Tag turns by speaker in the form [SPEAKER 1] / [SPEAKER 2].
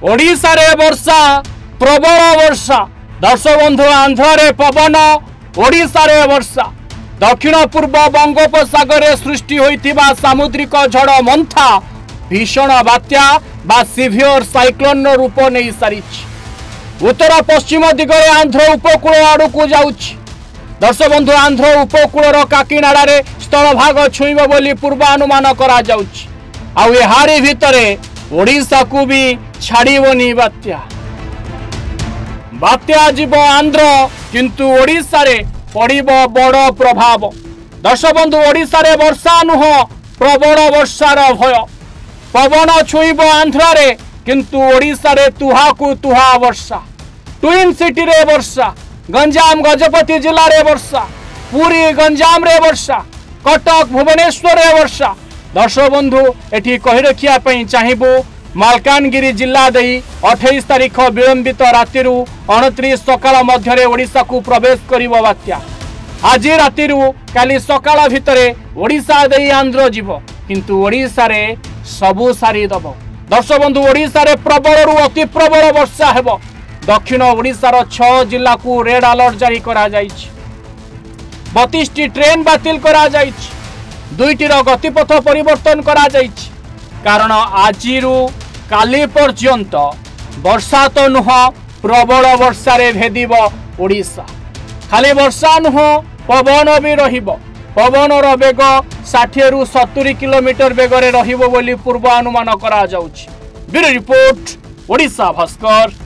[SPEAKER 1] ओडिशा रे वर्षा प्रबल वर्षा दर्शक बंधु आंध्र रे पवन ओडिशा रे वर्षा दक्षिण पूर्व बंगोपसागर सृष्टि होइथिबा सामुद्रिक झड़ मंथा भीषण बात्या बा सिवियर साइक्लोन रूप नहीं सारी उत्तर पश्चिम दिगरे आंध्र उपकूल आड़ को जाउछि। दर्शक बंधु आंध्र उपकूल काकीनाडा रे स्थल भाग छुईब बोली पूर्वानुमान करा जाउछि। आउ एहारी भितरे ओडिशा को भी छाड़ीबनी बात्या जीव आंध्र किंतु ओडिशा रे पड़िब बड़ प्रभाव। दर्शक बंधु ओडिशा रे वर्षा नुह प्रबल वर्षार भय पवन छुईब आंध्र रे किंतु ओडिशा रे तुहा को तुहा वर्षा। ट्विन सिटी रे वर्षा गंजाम गजपति जिला रे वर्षा पुरी गंजाम रे वर्षा कटक भुवनेश्वर रे वर्षा। दर्शक बंधु एठी कहि रखिया पई चाहिबो मालकानगिरी जिला देई 28 तारिख विलंबित राति 29 सकाळ मध्यरे ओडिशा को प्रवेश करिवो बात्या। आज राति काली सकाळ भितरे ओडिशा देई आंध्र जीव किंतु ओडिशा रे सबु सारी दब। दर्शक बंधु ओडिशा रे प्रबल रु अति प्रबल वर्षा हेबो। दक्षिण ओडिशार 6 जिला को रेड अलर्ट जारी करा जाइछि। 32 टी ट्रेन बातिल करा जाइछि। 2टी गतिपथ परिवर्तन करा जाइछि कारण आजिरु काली पर्यंत वर्षा तो नुह प्रबल वर्षा रे भेदिब ओडिशा। खाली वर्षा नुह पवन भी रहिबो। पवन रो बेग 60 रु 70 किलोमीटर बेगरे रहिबो बोली पूर्वानुमान करा जाउछि। Bureau report Odisha Bhaskar.